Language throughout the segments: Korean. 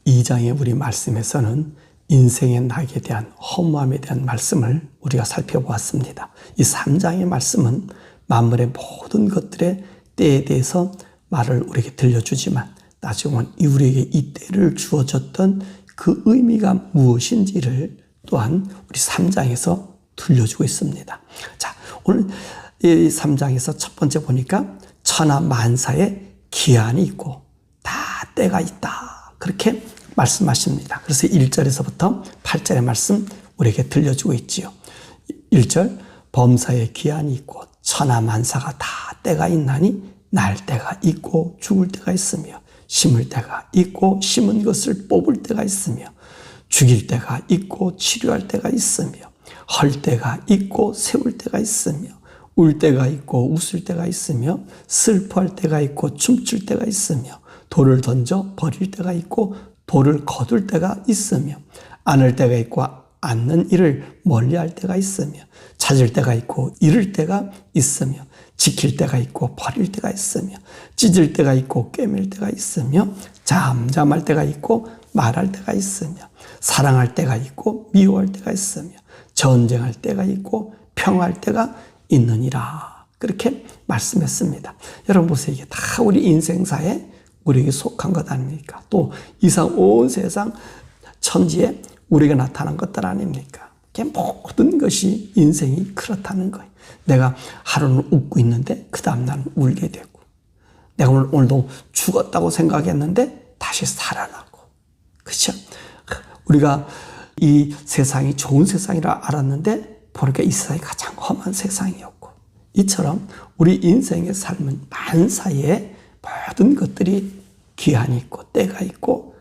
2장의 우리 말씀에서는 인생의 낙에 대한 허무함에 대한 말씀을 우리가 살펴보았습니다. 이 3장의 말씀은 만물의 모든 것들의 때에 대해서 말을 우리에게 들려주지만 나중은 우리에게 이 때를 주어졌던 그 의미가 무엇인지를 또한 우리 3장에서 들려주고 있습니다. 자, 오늘 이 3장에서 첫 번째 보니까 천하 만사에 기한이 있고 다 때가 있다. 그렇게 말씀하십니다. 그래서 1절에서부터 8절의 말씀 우리에게 들려주고 있지요. 1절 범사에 기한이 있고 천하 만사가 다 때가 있나니 날 때가 있고 죽을 때가 있으며 심을 때가 있고 심은 것을 뽑을 때가 있으며 죽일 때가 있고 치료할 때가 있으며 헐 때가 있고 세울 때가 있으며 울 때가 있고 웃을 때가 있으며 슬퍼할 때가 있고 춤출 때가 있으며 돌을 던져 버릴 때가 있고 돌을 거둘 때가 있으며 안을 때가 있고 않는 일을 멀리할 때가 있으며 찾을 때가 있고 잃을 때가 있으며 지킬 때가 있고 버릴 때가 있으며 찢을 때가 있고 꿰맬 때가 있으며 잠잠할 때가 있고 말할 때가 있으며 사랑할 때가 있고 미워할 때가 있으며 전쟁할 때가 있고 평화할 때가 있느니라. 그렇게 말씀했습니다. 여러분 보세요. 이게 다 우리 인생사에 우리에게 속한 것 아닙니까? 또 이상 온 세상 천지에 우리에게 나타난 것들 아닙니까? 모든 것이 인생이 그렇다는 거예요. 내가 하루는 웃고 있는데 그 다음날은 울게 되고 내가 오늘도 죽었다고 생각했는데 다시 살아나고 그렇죠? 우리가 이 세상이 좋은 세상이라 알았는데 보니까 이 세상이 가장 험한 세상이었고 이처럼 우리 인생의 삶은 만사에 모든 것들이 기한이 있고 때가 있고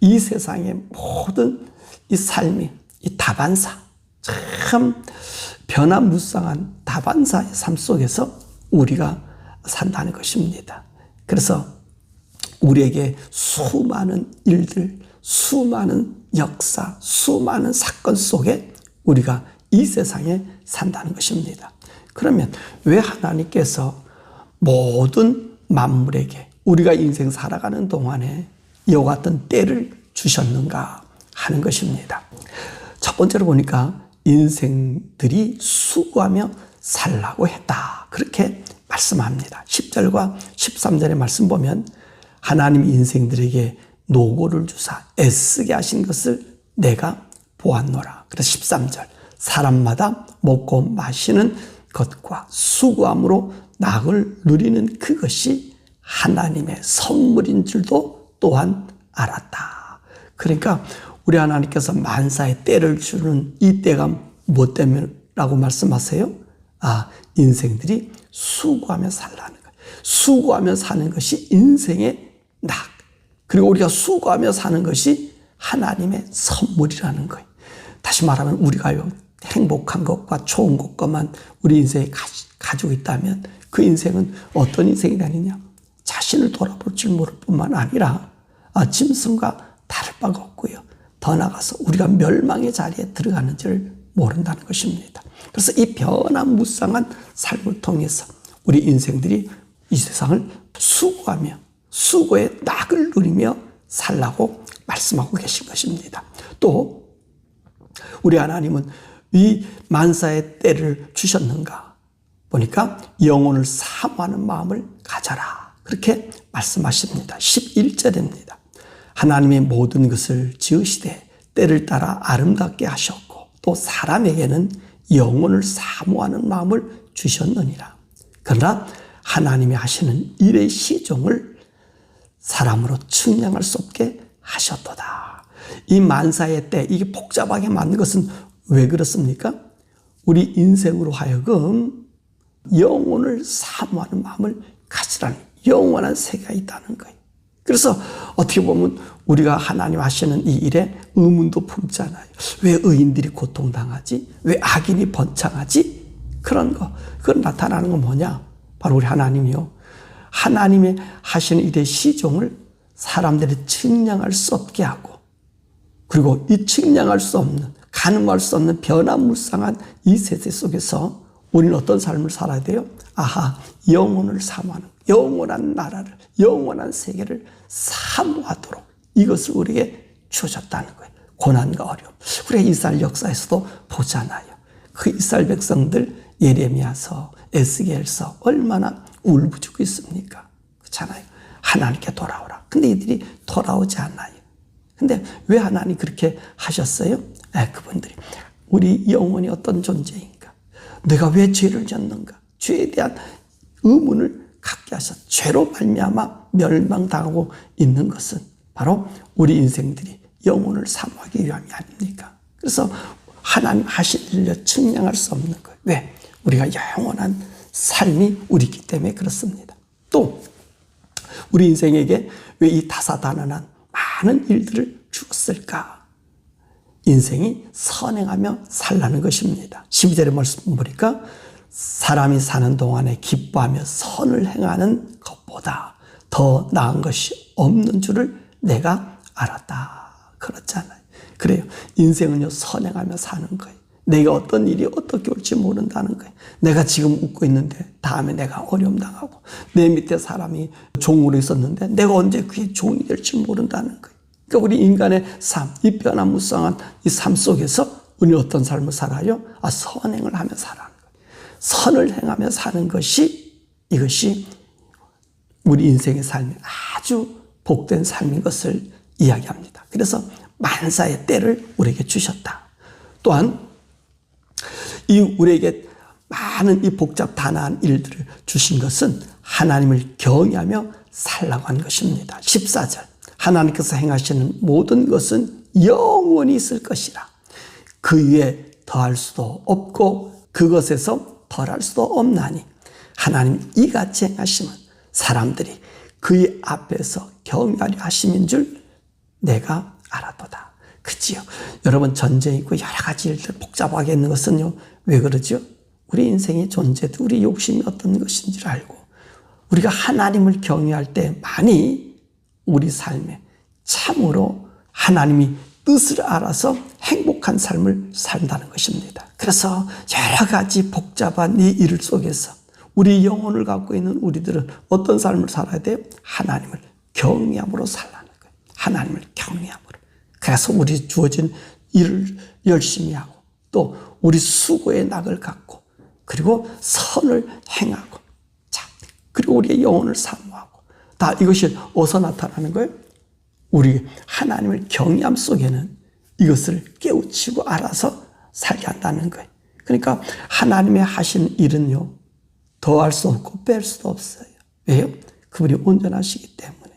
이 세상의 모든 이 삶이 이 다반사 참 변화무쌍한 다반사의 삶 속에서 우리가 산다는 것입니다. 그래서 우리에게 수많은 일들, 수많은 역사, 수많은 사건 속에 우리가 이 세상에 산다는 것입니다. 그러면 왜 하나님께서 모든 만물에게 우리가 인생 살아가는 동안에 이와 같은 때를 주셨는가 하는 것입니다. 첫 번째로 보니까 인생들이 수고하며 살라고 했다. 그렇게 말씀합니다. 10절과 13절의 말씀 보면 하나님이 인생들에게 노고를 주사 애쓰게 하신 것을 내가 보았노라. 그래서 13절 사람마다 먹고 마시는 것과 수고함으로 낙을 누리는 그것이 하나님의 선물인 줄도 또한 알았다. 그러니까 우리 하나님께서 만사의 때를 주는 이 때가 뭐 때문이라고 말씀하세요? 인생들이 수고하며 살라는 거예요. 수고하며 사는 것이 인생의 낙. 그리고 우리가 수고하며 사는 것이 하나님의 선물이라는 거예요. 다시 말하면 우리가 행복한 것과 좋은 것과만 우리 인생에 가지고 있다면 그 인생은 어떤 인생이 되느냐? 자신을 돌아볼 줄 모를 뿐만 아니라 짐승과 다를 바가 없고요. 더 나아가서 우리가 멸망의 자리에 들어가는지를 모른다는 것입니다. 그래서 이 변화무쌍한 삶을 통해서 우리 인생들이 이 세상을 수고하며 수고의 낙을 누리며 살라고 말씀하고 계신 것입니다. 또 우리 하나님은 이 만사의 때를 주셨는가 보니까 영혼을 사모하는 마음을 가져라. 그렇게 말씀하십니다. 11절입니다. 하나님의 모든 것을 지으시되 때를 따라 아름답게 하셨고 또 사람에게는 영혼을 사모하는 마음을 주셨느니라. 그러나 하나님이 하시는 일의 시종을 사람으로 측량할 수 없게 하셨도다. 이 만사의 때, 이게 복잡하게 만든 것은 왜 그렇습니까? 우리 인생으로 하여금 영혼을 사모하는 마음을 가지라는 영원한 세계가 있다는 거예요. 그래서 어떻게 보면 우리가 하나님 하시는 이 일에 의문도 품잖아요. 왜 의인들이 고통당하지? 왜 악인이 번창하지? 그런 거. 그건 나타나는 건 뭐냐? 바로 우리 하나님이요. 하나님의 하시는 일의 시종을 사람들이 측량할 수 없게 하고 그리고 이 측량할 수 없는 가늠할 수 없는 변화무쌍한 이 세대 속에서 우리는 어떤 삶을 살아야 돼요? 영혼을 사모하는 영원한 나라를 영원한 세계를 사모하도록 이것을 우리에게 주어졌다는 거예요. 고난과 어려움. 우리가 이스라엘 역사에서도 보잖아요. 그 이스라엘 백성들 예레미야서, 에스겔서 얼마나 울부짖고 있습니까? 그렇잖아요. 하나님께 돌아오라. 근데 이들이 돌아오지 않아요. 근데 왜 하나님 그렇게 하셨어요? 그분들이 우리 영혼이 어떤 존재인가? 내가 왜 죄를 졌는가? 죄에 대한 의문을 갖게 하셨. 죄로 말미암아 멸망당하고 있는 것은 바로 우리 인생들이 영혼을 사모하기 위함이 아닙니까? 그래서 하나님 하신 일을 측량할 수 없는 거예요. 왜? 우리가 영원한 삶이 우리 있기 때문에 그렇습니다. 또 우리 인생에게 왜 이 다사다난한 많은 일들을 주었을까? 인생이 선행하며 살라는 것입니다. 12절의 말씀 보니까 사람이 사는 동안에 기뻐하며 선을 행하는 것보다 더 나은 것이 없는 줄을 내가 알았다. 그렇잖아요. 그래요. 인생은요, 선행하며 사는 거예요. 내가 어떤 일이 어떻게 올지 모른다는 거예요. 내가 지금 웃고 있는데 다음에 내가 어려움 당하고, 내 밑에 사람이 종으로 있었는데 내가 언제 그게 종이 될지 모른다는 거예요. 그러니까 우리 인간의 삶, 이 변화무쌍한 이 삶 속에서 우리 어떤 삶을 살아요? 선행을 하며 살아는 거예요. 선을 행하며 사는 것이, 이것이 우리 인생의 삶이 아주 복된 삶인 것을 이야기합니다. 그래서 만사의 때를 우리에게 주셨다. 또한 이 우리에게 많은 이 복잡다난한 일들을 주신 것은 하나님을 경외하며 살라고 한 것입니다. 14절 하나님께서 행하시는 모든 것은 영원히 있을 것이라. 그 위에 더할 수도 없고 그것에서 덜할 수도 없나니 하나님 이같이 행하심은 사람들이 그의 앞에서 경외하려 하심인 줄 내가 알았도다. 그치요? 여러분, 전쟁이 있고 여러 가지 일들 복잡하게 있는 것은요, 왜 그러죠? 우리 인생의 존재도 우리 욕심이 어떤 것인지를 알고 우리가 하나님을 경외할 때 많이 우리 삶에 참으로 하나님이 뜻을 알아서 행복한 삶을 산다는 것입니다. 그래서 여러 가지 복잡한 이 일 속에서 우리 영혼을 갖고 있는 우리들은 어떤 삶을 살아야 돼요? 하나님을 경외함으로 살라는 거예요. 하나님을 경외함으로. 그래서 우리 주어진 일을 열심히 하고 또 우리 수고의 낙을 갖고 그리고 선을 행하고, 자, 그리고 우리의 영혼을 사모하고, 다 이것이 어디서 나타나는 거예요? 우리 하나님을 경외함 속에는 이것을 깨우치고 알아서 살게 한다는 거예요. 그러니까 하나님의 하신 일은요, 더할 수 없고 뺄 수도 없어요. 왜요? 그분이 온전하시기 때문에.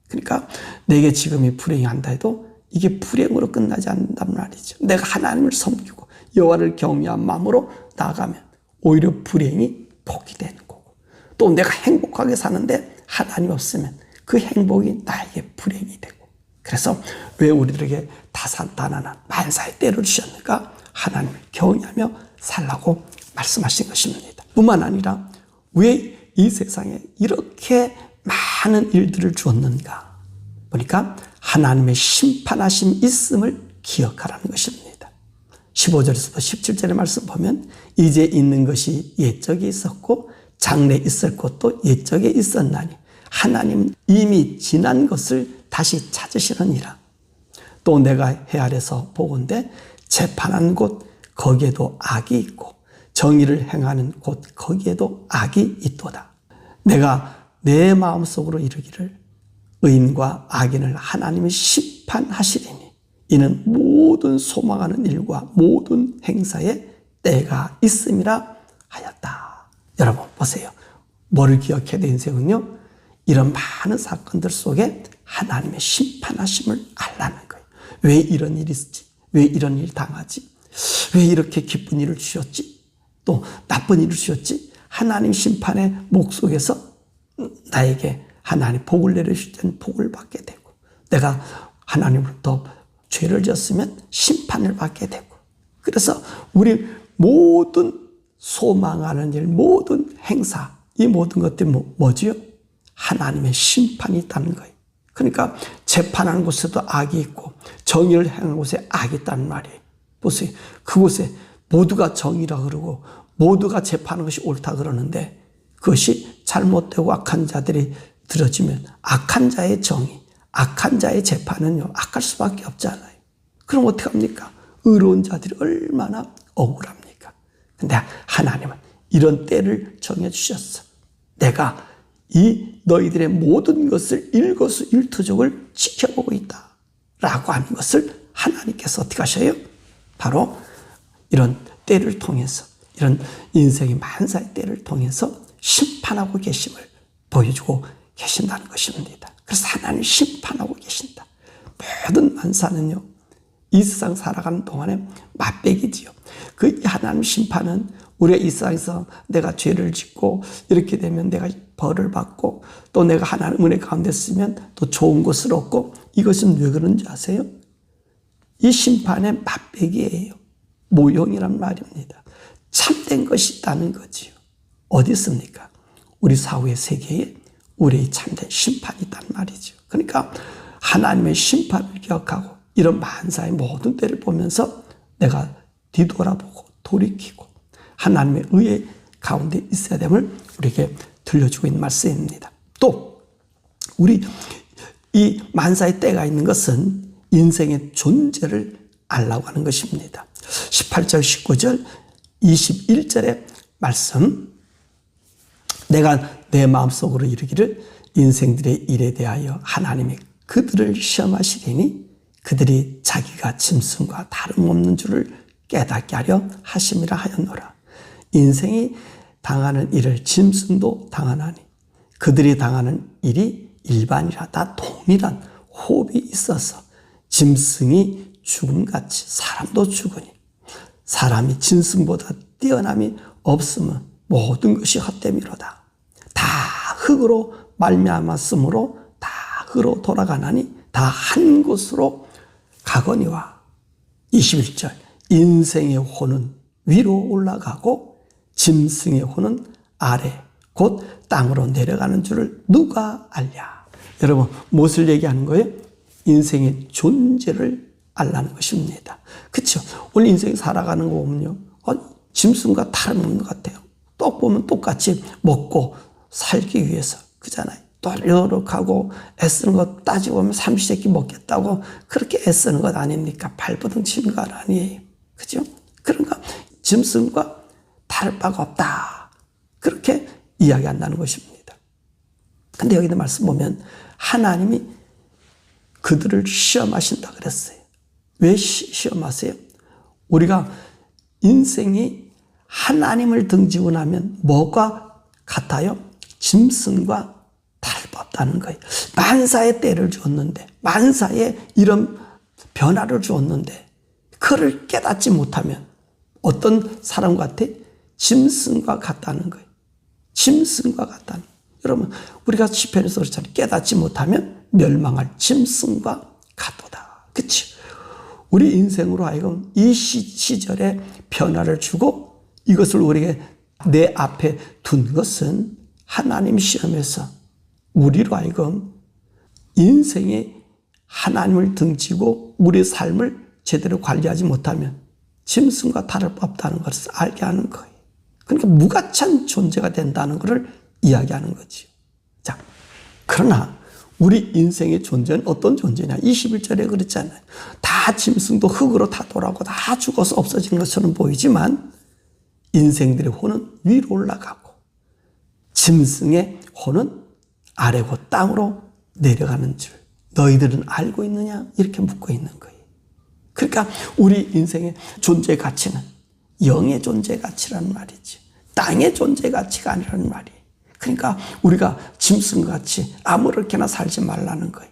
그러니까 내게 지금 이 불행이 한다 해도 이게 불행으로 끝나지 않는단 말이죠. 내가 하나님을 섬기고 여호와를 경외한 마음으로 나아가면 오히려 불행이 복이 되는 거고, 또 내가 행복하게 사는데 하나님 없으면 그 행복이 나에게 불행이 되고. 그래서 왜 우리들에게 다사다난한 만사의 때를 주셨는가? 하나님을 경외하며 살라고 말씀하신 것입니다. 뿐만 아니라 왜 이 세상에 이렇게 많은 일들을 주었는가? 보니까 하나님의 심판하심 있음을 기억하라는 것입니다. 15절에서부터 17절의 말씀 보면 이제 있는 것이 옛적에 있었고 장래 있을 것도 옛적에 있었나니 하나님 이미 지난 것을 다시 찾으시느니라. 또 내가 해 아래서 보건대 재판한 곳 거기에도 악이 있고 정의를 행하는 곳 거기에도 악이 있도다. 내가 내 마음속으로 이르기를 의인과 악인을 하나님이 심판하시리니 이는 모든 소망하는 일과 모든 행사에 때가 있음이라 하였다. 여러분 보세요. 뭐를 기억해야 돼? 인생은요, 이런 많은 사건들 속에 하나님의 심판하심을 알라는 거예요. 왜 이런 일이 있지? 왜 이런 일이 당하지? 왜 이렇게 기쁜 일을 주셨지? 또 나쁜 일을 주셨지? 하나님 심판의 목 속에서 나에게 하나님 복을 내려주실 때는 복을 받게 되고, 내가 하나님으로부터 죄를 지었으면 심판을 받게 되고, 그래서 우리 모든 소망하는 일, 모든 행사, 이 모든 것들이 뭐지요? 하나님의 심판이 있다는 거예요. 그러니까 재판하는 곳에도 악이 있고 정의를 행하는 곳에 악이 있다는 말이에요. 보세요. 그곳에 모두가 정의라 그러고 모두가 재판하는 것이 옳다 그러는데 그것이 잘못되고 악한 자들이 들어지면 악한 자의 정의, 악한 자의 재판은요, 악할 수밖에 없잖아요. 그럼 어떡합니까? 의로운 자들이 얼마나 억울합니까? 근데 하나님은 이런 때를 정해주셨어. 내가 이 너희들의 모든 것을 일거수일투족을 지켜보고 있다 라고 하는 것을 하나님께서 어떻게 하셔요? 바로 이런 때를 통해서, 이런 인생의 만사의 때를 통해서 심판하고 계심을 보여주고 계신다는 것입니다. 그래서 하나님 심판하고 계신다. 모든 만사는요, 이 세상 살아가는 동안에 맛배기지요. 그 하나님 심판은 우리가 이 세상에서 내가 죄를 짓고 이렇게 되면 내가 벌을 받고 또 내가 하나님 은혜 가운데 쓰면 또 좋은 것을 얻고, 이것은 왜 그런지 아세요? 이 심판의 맛배기예요. 모형이란 말입니다. 참된 것이 있다는 거지요. 어디 있습니까? 우리 사후의 세계에 우리의 참된 심판이 있단 말이죠. 그러니까 하나님의 심판을 기억하고 이런 만사의 모든 때를 보면서 내가 뒤돌아보고 돌이키고 하나님의 의의 가운데 있어야 됨을 우리에게 들려주고 있는 말씀입니다. 또 우리 이 만사의 때가 있는 것은 인생의 존재를 알라고 하는 것입니다. 18절, 19절, 21절의 말씀, 내가 내 마음속으로 이르기를 인생들의 일에 대하여 하나님이 그들을 시험하시리니 그들이 자기가 짐승과 다름없는 줄을 깨닫게 하려 하심이라 하였노라. 인생이 당하는 일을 짐승도 당하나니 그들이 당하는 일이 일반이라. 다 동일한 호흡이 있어서 짐승이 죽음같이 사람도 죽으니 사람이 짐승보다 뛰어남이 없으면 모든 것이 헛됨이로다. 다 흙으로 말미암았으므로 다 흙으로 돌아가나니 다 한 곳으로 가거니와. 21절, 인생의 혼은 위로 올라가고 짐승의 혼은 아래 곧 땅으로 내려가는 줄을 누가 알랴. 여러분, 무엇을 얘기하는 거예요? 인생의 존재를 알라는 것입니다. 그렇죠? 오늘 인생 살아가는 거 보면요, 짐승과 다름없는 것 같아요. 똑 보면 똑같이 먹고 살기 위해서, 그잖아요. 또 노력하고 애쓰는 것 따지고 보면 삼시세끼 먹겠다고 그렇게 애쓰는 것 아닙니까? 발버둥 치는 것 아니에요. 그죠? 그러니까 짐승과 다를 바가 없다, 그렇게 이야기한다는 것입니다. 근데 여기 있는 말씀 보면 하나님이 그들을 시험하신다 그랬어요. 왜 시험하세요? 우리가 인생이 하나님을 등지고 나면 뭐가 같아요? 짐승과 다를 바 없다는 거예요. 만사의 때를 주었는데, 만사의 이런 변화를 주었는데 그를 깨닫지 못하면 어떤 사람 같아? 짐승과 같다는 거예요. 짐승과 같다는 거예요. 여러분, 우리가 시편에서 그렇잖아요. 깨닫지 못하면 멸망할 짐승과 같도다. 그치? 우리 인생으로 하여금 이 시절에 변화를 주고 이것을 우리에게 내 앞에 둔 것은 하나님 시험에서 우리로 하여금 인생에 하나님을 등지고 우리의 삶을 제대로 관리하지 못하면 짐승과 다를 바 없다는 것을 알게 하는 거예요. 그러니까 무가치한 존재가 된다는 것을 이야기하는 거지. 자, 그러나 우리 인생의 존재는 어떤 존재냐? 21절에 그랬잖아요. 다 짐승도 흙으로 다 돌아가고 다 죽어서 없어지는 것처럼 보이지만 인생들의 혼은 위로 올라가고 짐승의 혼은 아래고 땅으로 내려가는 줄 너희들은 알고 있느냐? 이렇게 묻고 있는 거예요. 그러니까 우리 인생의 존재 가치는 영의 존재 가치라는 말이지, 땅의 존재 가치가 아니라는 말이에요. 그러니까 우리가 짐승같이 아무렇게나 살지 말라는 거예요.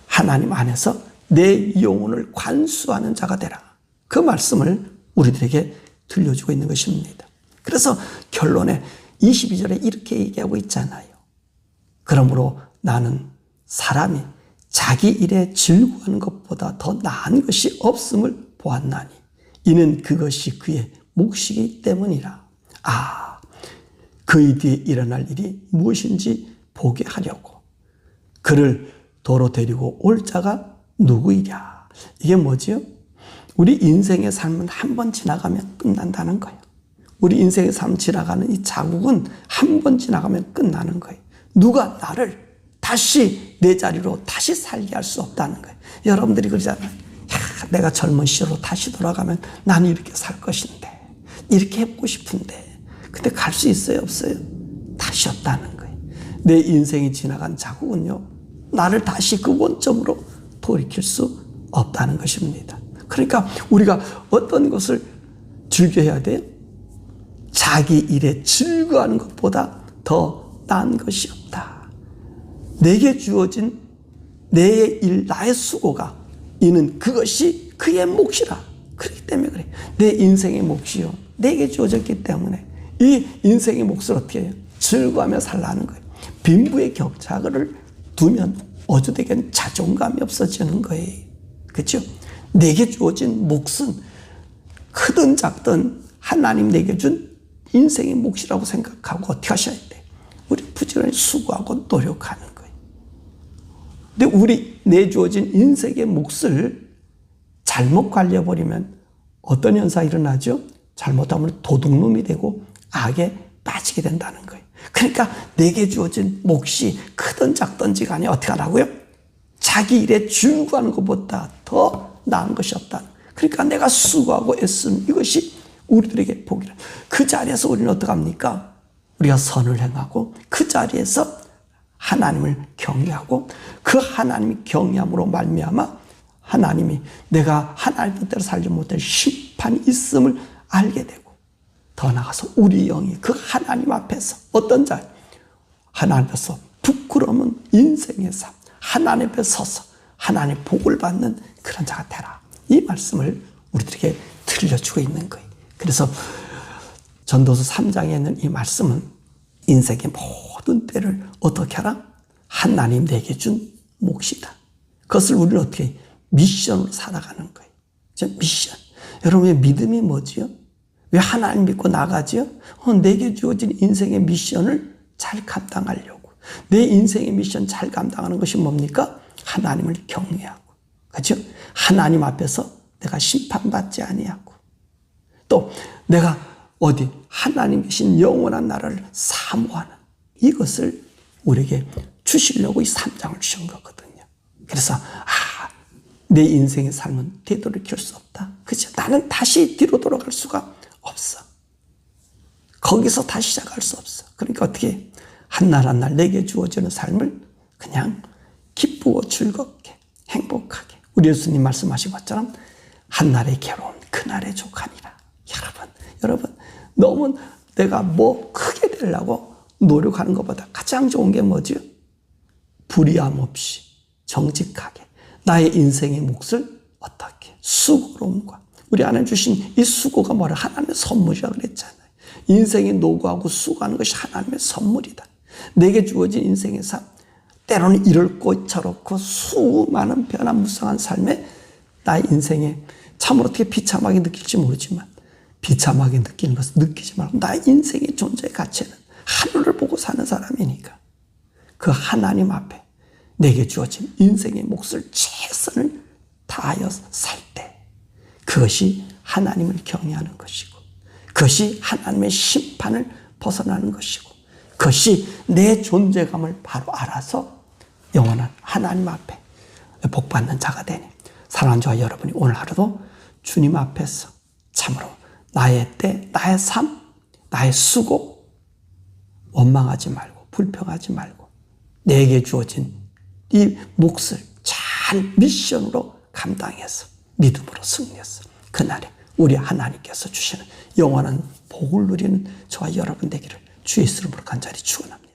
하나님 안에서 내 영혼을 관수하는 자가 되라. 그 말씀을 우리들에게 들려주고 있는 것입니다. 그래서 결론에 22절에 이렇게 얘기하고 있잖아요. 그러므로 나는 사람이 자기 일에 즐거워하는 것보다 더 나은 것이 없음을 보았나니 이는 그것이 그의 몫이기 때문이라. 그의 뒤에 일어날 일이 무엇인지 보게 하려고 그를 도로 데리고 올 자가 누구이랴. 이게 뭐지요? 우리 인생의 삶은 한 번 지나가면 끝난다는 거예요. 우리 인생의 삶 지나가는 이 자국은 한 번 지나가면 끝나는 거예요. 누가 나를 다시 내 자리로 다시 살게 할 수 없다는 거예요. 여러분들이 그러잖아요. 내가 젊은 시절로 다시 돌아가면 나는 이렇게 살 것인데, 이렇게 해보고 싶은데, 근데 갈 수 있어요, 없어요? 다시 없다는 거예요. 내 인생이 지나간 자국은요, 나를 다시 그 원점으로 돌이킬 수 없다는 것입니다. 그러니까 우리가 어떤 것을 즐겨야 돼요? 자기 일에 즐거워하는 것보다 더 나은 것이 없다. 내게 주어진 내 일, 나의 수고가 이는 그것이 그의 몫이라. 그렇기 때문에 그래. 내 인생의 몫이요, 내게 주어졌기 때문에 이 인생의 몫을 어떻게 해요? 즐거워하며 살라는 거예요. 빈부의 격차를 두면 어쩌되건 자존감이 없어지는 거예요. 그렇죠? 내게 주어진 몫은 크든 작든 하나님 내게 준 인생의 몫이라고 생각하고 어떻게 하셔야 돼? 우리 부지런히 수고하고 노력하는 거예요. 근데 우리 내주어진 인생의 몫을 잘못 관리해버리면 어떤 현상이 일어나죠? 잘못하면 도둑놈이 되고 악에 빠지게 된다는 거예요. 그러니까 내게 주어진 몫이 크든 작든지 간에 어떻게 하라고요? 자기 일에 즐거워하는 것보다 더 나은 것이 없다. 그러니까 내가 수고하고 애쓰는 이것이 우리들에게 복이라. 그 자리에서 우리는 어떻게 합니까? 우리가 선을 행하고 그 자리에서 하나님을 경외하고 그 하나님이 경외함으로 말미암아 하나님이 내가 하나님 뜻대로 살지 못할 심판이 있음을 알게 되고, 더 나아가서 우리 영이 그 하나님 앞에서 어떤 자리, 하나님 앞에서 부끄러움은 인생의 삶, 하나님 앞에 서서 하나님의 복을 받는 그런 자가 되라. 이 말씀을 우리들에게 들려주고 있는 거예요. 그래서 전도서 3장에 있는 이 말씀은 인생의 모든 때를 어떻게 하라? 하나님 내게 준 몫이다. 그것을 우리는 어떻게 해요? 미션으로 살아가는 거예요. 미션. 여러분의 믿음이 뭐지요? 왜 하나님 믿고 나가지요? 내게 주어진 인생의 미션을 잘 감당하려고. 내 인생의 미션 잘 감당하는 것이 뭡니까? 하나님을 경외하고, 그렇죠? 하나님 앞에서 내가 심판받지 아니하고, 또 내가 어디 하나님 계신 영원한 나라를 사모하는 이것을 우리에게 주시려고 이 3장을 주신 거거든요. 그래서 내 인생의 삶은 되돌이킬 수 없다. 그렇죠? 나는 다시 뒤로 돌아갈 수가 없어. 거기서 다시 시작할 수 없어. 그러니까 어떻게 해? 한날 한날 내게 주어지는 삶을 그냥 기쁘고 즐겁게 행복하게, 우리 예수님 말씀하신 것처럼 한날의 괴로운 그날의 족하니라. 여러분 너무 내가 뭐 크게 되려고 노력하는 것보다 가장 좋은 게 뭐죠? 불의함 없이 정직하게 나의 인생의 몫을 어떻게 수고로움과, 우리 안에 주신 이 수고가 뭐라? 하나님의 선물이라고 그랬잖아요. 인생의 노고하고 수고하는 것이 하나님의 선물이다. 내게 주어진 인생의 삶, 때로는 이럴 것 저렇고 수많은 변화무쌍한 삶에 나의 인생에 참으로 어떻게 비참하게 느낄지 모르지만, 비참하게 느끼는 것을 느끼지 말고 나의 인생의 존재의 가치는 하늘을 보고 사는 사람이니까 그 하나님 앞에 내게 주어진 인생의 몫을 최선을 다하여 살 때, 그것이 하나님을 경외하는 것이고, 그것이 하나님의 심판을 벗어나는 것이고, 그것이 내 존재감을 바로 알아서 영원한 하나님 앞에 복받는 자가 되니, 사랑하는 저와 여러분이 오늘 하루도 주님 앞에서 참으로 나의 때, 나의 삶, 나의 수고 원망하지 말고 불평하지 말고 내게 주어진 이 몫을 잘 미션으로 감당해서 믿음으로 승리해서 그날에 우리 하나님께서 주시는 영원한 복을 누리는 저와 여러분 되기를 주의 이름으로 간절히 축원합니다.